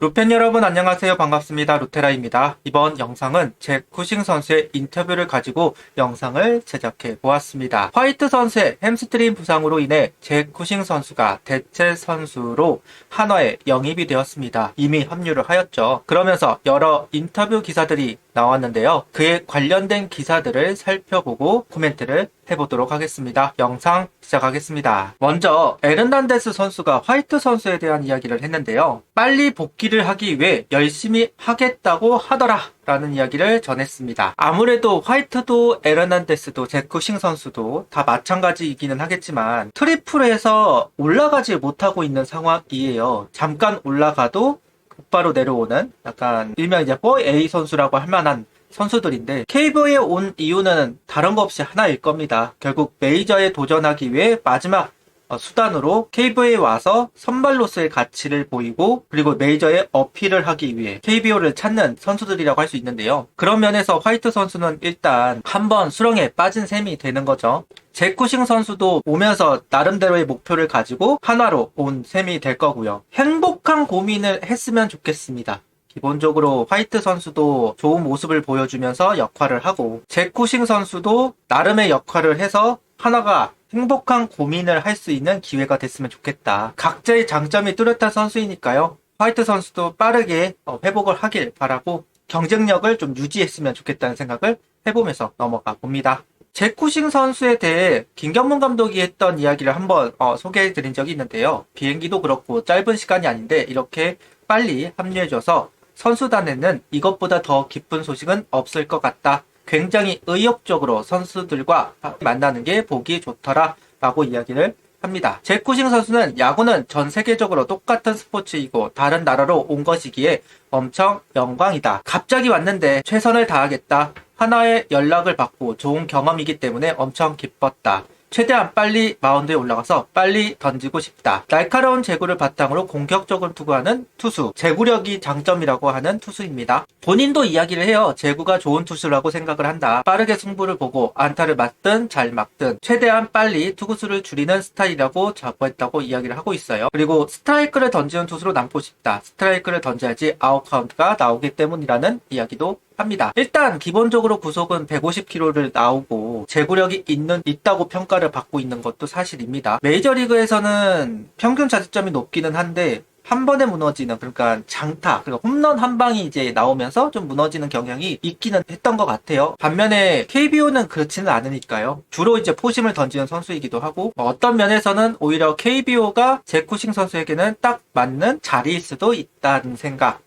루팬 여러분 안녕하세요. 반갑습니다. 루테라입니다. 이번 영상은 잭 쿠싱 선수의 인터뷰를 가지고 영상을 제작해 보았습니다. 화이트 선수의 햄스트링 부상으로 인해 잭 쿠싱 선수가 대체 선수로 한화에 영입이 되었습니다. 이미 합류를 하였죠. 그러면서 여러 인터뷰 기사들이 나왔는데요. 그에 관련된 기사들을 살펴보고 코멘트를 해보도록 하겠습니다. 영상 시작하겠습니다. 먼저 에르난데스 선수가 화이트 선수에 대한 이야기를 했는데요. 빨리 복귀를 하기 위해 열심히 하겠다고 하더라 라는 이야기를 전했습니다. 아무래도 화이트도 에르난데스도 제쿠싱 선수도 다 마찬가지이기는 하겠지만 트리플에서 올라가지 못하고 있는 상황이에요. 잠깐 올라가도 곧바로 내려오는 약간 일명 이제 4A 선수라고 할 만한 선수들인데 KBO에 온 이유는 다른 거 없이 하나일 겁니다. 결국 메이저에 도전하기 위해 마지막 수단으로 KBO에 와서 선발로서의 가치를 보이고 그리고 메이저에 어필을 하기 위해 KBO를 찾는 선수들이라고 할 수 있는데요. 그런 면에서 화이트 선수는 일단 한번 수렁에 빠진 셈이 되는 거죠. 잭 쿠싱 선수도 오면서 나름대로의 목표를 가지고 한화로 온 셈이 될 거고요. 행복한 고민을 했으면 좋겠습니다. 기본적으로 화이트 선수도 좋은 모습을 보여주면서 역할을 하고 잭 쿠싱 선수도 나름의 역할을 해서 한화가 행복한 고민을 할 수 있는 기회가 됐으면 좋겠다. 각자의 장점이 뚜렷한 선수이니까요. 화이트 선수도 빠르게 회복을 하길 바라고 경쟁력을 좀 유지했으면 좋겠다는 생각을 해보면서 넘어가 봅니다. 잭 쿠싱 선수에 대해 김경문 감독이 했던 이야기를 한번 소개해드린 적이 있는데요. 비행기도 그렇고 짧은 시간이 아닌데 이렇게 빨리 합류해줘서 선수단에는 이것보다 더 기쁜 소식은 없을 것 같다. 굉장히 의욕적으로 선수들과 만나는 게 보기 좋더라 라고 이야기를 합니다. 잭 쿠싱 선수는 야구는 전 세계적으로 똑같은 스포츠이고 다른 나라로 온 것이기에 엄청 영광이다. 갑자기 왔는데 최선을 다하겠다. 하나의 연락을 받고 좋은 경험이기 때문에 엄청 기뻤다. 최대한 빨리 마운드에 올라가서 빨리 던지고 싶다. 날카로운 제구를 바탕으로 공격적으로 투구하는 투수. 제구력이 장점이라고 하는 투수입니다. 본인도 이야기를 해요. 제구가 좋은 투수라고 생각을 한다. 빠르게 승부를 보고 안타를 맞든 잘 막든 최대한 빨리 투구수를 줄이는 스타일이라고 자부했다고 이야기를 하고 있어요. 그리고 스트라이크를 던지는 투수로 남고 싶다. 스트라이크를 던져야지 아웃 카운트가 나오기 때문이라는 이야기도 합니다. 일단 기본적으로 구속은 150km를 나오고 제구력이 있다고 평가를 받고 있는 것도 사실입니다. 메이저리그에서는 평균 자책점이 높기는 한데 한 번에 무너지는, 그러니까 장타, 그러니까 홈런 한 방이 이제 나오면서 좀 무너지는 경향이 있기는 했던 것 같아요. 반면에 KBO는 그렇지는 않으니까요. 주로 이제 포심을 던지는 선수이기도 하고 어떤 면에서는 오히려 KBO가 잭 쿠싱 선수에게는 딱 맞는 자리일 수도 있다는 생각.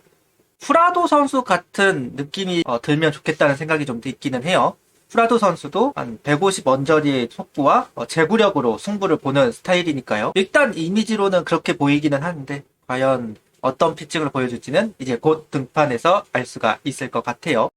후라도 선수 같은 느낌이 들면 좋겠다는 생각이 좀 있기는 해요. 후라도 선수도 한 150 언저리의 속구와 제구력으로 승부를 보는 스타일이니까요. 일단 이미지로는 그렇게 보이기는 하는데 과연 어떤 피칭을 보여줄지는 이제 곧 등판에서 알 수가 있을 것 같아요.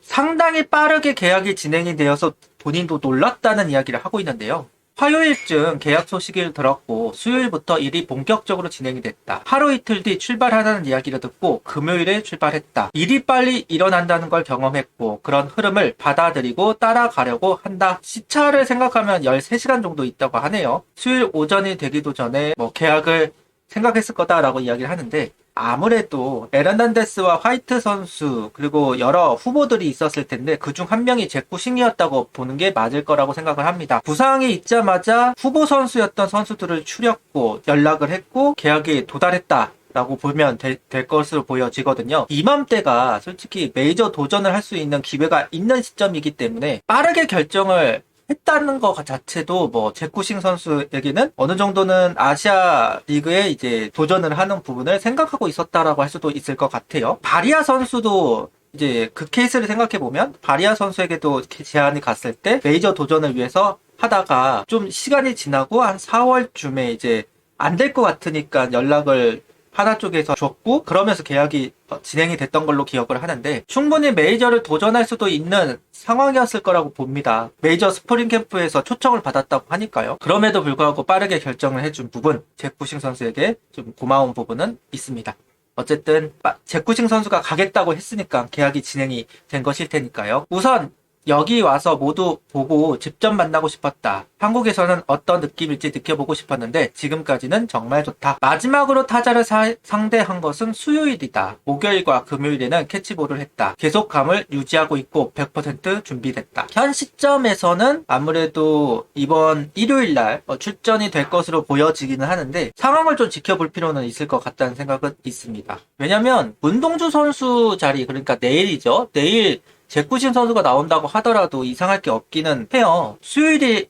상당히 빠르게 계약이 진행이 되어서 본인도 놀랐다는 이야기를 하고 있는데요. 화요일쯤 계약 소식을 들었고 수요일부터 일이 본격적으로 진행이 됐다. 하루 이틀 뒤 출발하라는 이야기를 듣고 금요일에 출발했다. 일이 빨리 일어난다는 걸 경험했고 그런 흐름을 받아들이고 따라가려고 한다. 시차를 생각하면 13시간 정도 있다고 하네요. 수요일 오전이 되기도 전에 계약을 생각했을 거다라고 이야기를 하는데 아무래도 에르난데스와 화이트 선수 그리고 여러 후보들이 있었을 텐데 그중 한 명이 잭 쿠싱이었다고 보는 게 맞을 거라고 생각을 합니다. 부상이 있자마자 후보 선수였던 선수들을 추렸고 연락을 했고 계약에 도달했다 라고 보면 될 것으로 보여지거든요. 이맘때가 솔직히 메이저 도전을 할 수 있는 기회가 있는 시점이기 때문에 빠르게 결정을 했다는 것 자체도 잭 쿠싱 선수에게는 어느 정도는 아시아 리그에 이제 도전을 하는 부분을 생각하고 있었다라고 할 수도 있을 것 같아요. 바리아 선수도 이제 그 케이스를 생각해 보면 바리아 선수에게도 제안이 갔을 때 메이저 도전을 위해서 하다가 좀 시간이 지나고 한 4월쯤에 이제 안 될 것 같으니까 연락을 하나 쪽에서 줬고 그러면서 계약이 진행이 됐던 걸로 기억을 하는데 충분히 메이저를 도전할 수도 있는 상황이었을 거라고 봅니다. 메이저 스프링 캠프에서 초청을 받았다고 하니까요. 그럼에도 불구하고 빠르게 결정을 해준 부분 잭 쿠싱 선수에게 좀 고마운 부분은 있습니다. 어쨌든 잭 쿠싱 선수가 가겠다고 했으니까 계약이 진행이 된 것일 테니까요. 우선 여기 와서 모두 보고 직접 만나고 싶었다. 한국에서는 어떤 느낌일지 느껴보고 싶었는데 지금까지는 정말 좋다. 마지막으로 타자를 상대한 것은 수요일이다. 목요일과 금요일에는 캐치볼을 했다. 계속감을 유지하고 있고 100% 준비됐다. 현 시점에서는 아무래도 이번 일요일날 출전이 될 것으로 보여지기는 하는데 상황을 좀 지켜볼 필요는 있을 것 같다는 생각은 있습니다. 왜냐면 문동주 선수 자리, 그러니까 내일이죠. 내일 제쿠신 선수가 나온다고 하더라도 이상할 게 없기는 해요. 수요일에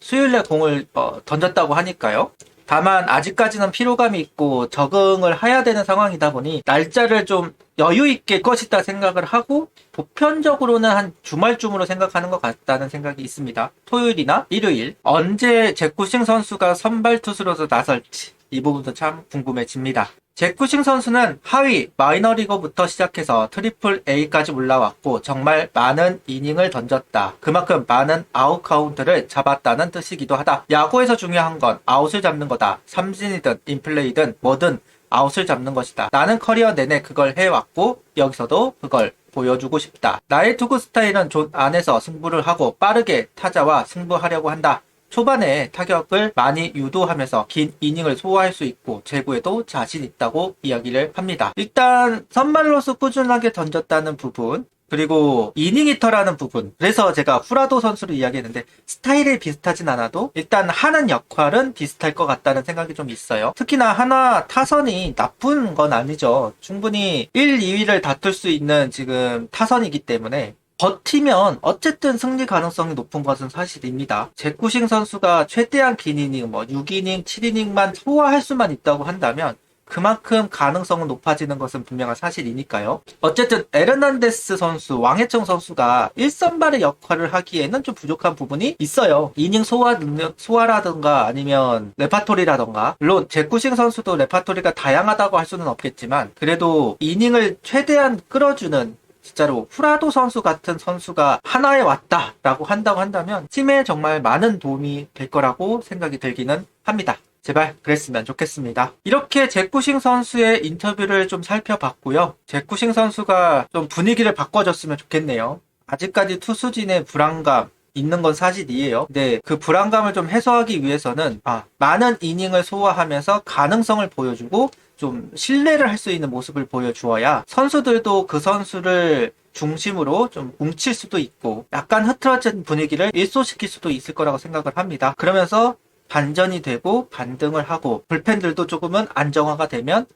공을 던졌다고 하니까요. 다만 아직까지는 피로감이 있고 적응을 해야 되는 상황이다 보니 날짜를 좀 여유 있게 것이다 생각을 하고 보편적으로는 한 주말쯤으로 생각하는 것 같다는 생각이 있습니다. 토요일이나 일요일 언제 제쿠싱 선수가 선발 투수로서 나설지 이 부분도 참 궁금해집니다. 제쿠싱 선수는 하위 마이너리거부터 시작해서 트리플 A까지 올라왔고 정말 많은 이닝을 던졌다. 그만큼 많은 아웃 카운트를 잡았다는 뜻이기도 하다. 야구에서 중요한 건 아웃을 잡는 거다. 삼진이든 인플레이든 뭐든 아웃을 잡는 것이다. 나는 커리어 내내 그걸 해왔고 여기서도 그걸 보여주고 싶다. 나의 투구 스타일은 존 안에서 승부를 하고 빠르게 타자와 승부하려고 한다. 초반에 타격을 많이 유도하면서 긴 이닝을 소화할 수 있고 제구에도 자신 있다고 이야기를 합니다. 일단 선발로서 꾸준하게 던졌다는 부분, 그리고 이닝 히터라는 부분, 그래서 제가 후라도 선수를 이야기했는데 스타일이 비슷하진 않아도 일단 하는 역할은 비슷할 것 같다는 생각이 좀 있어요. 특히나 하나 타선이 나쁜 건 아니죠. 충분히 1, 2위를 다툴 수 있는 지금 타선이기 때문에 버티면 어쨌든 승리 가능성이 높은 것은 사실입니다. 제쿠싱 선수가 최대한 긴 이닝, 6이닝, 7이닝만 소화할 수만 있다고 한다면 그만큼 가능성은 높아지는 것은 분명한 사실이니까요. 어쨌든 에르난데스 선수, 왕해청 선수가 1선발의 역할을 하기에는 좀 부족한 부분이 있어요. 이닝 소화라든가 아니면 레파토리라든가, 물론 제쿠싱 선수도 레파토리가 다양하다고 할 수는 없겠지만 그래도 이닝을 최대한 끌어주는, 진짜로 후라도 선수 같은 선수가 하나에 왔다라고 한다고 한다면 팀에 정말 많은 도움이 될 거라고 생각이 들기는 합니다. 제발 그랬으면 좋겠습니다. 이렇게 제쿠싱 선수의 인터뷰를 좀 살펴봤고요. 제쿠싱 선수가 좀 분위기를 바꿔줬으면 좋겠네요. 아직까지 투수진의 불안감 있는 건 사실이에요. 근데 그 불안감을 좀 해소하기 위해서는 많은 이닝을 소화하면서 가능성을 보여주고 좀 신뢰를 할 수 있는 모습을 보여주어야 선수들도 그 선수를 중심으로 좀 뭉칠 수도 있고 약간 흐트러진 분위기를 일소시킬 수도 있을 거라고 생각을 합니다. 그러면서 반전이 되고 반등을 하고 불펜들도 조금은 안정화가 되면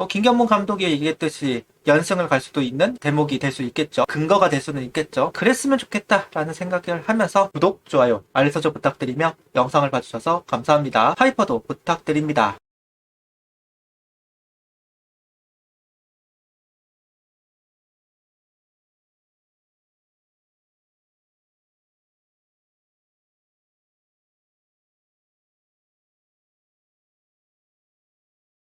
김경문 감독이 얘기했듯이 연승을 갈 수도 있는 대목이 될 수 있겠죠. 근거가 될 수는 있겠죠. 그랬으면 좋겠다라는 생각을 하면서 구독, 좋아요, 알림 설정 부탁드리며 영상을 봐주셔서 감사합니다. 하이퍼도 부탁드립니다.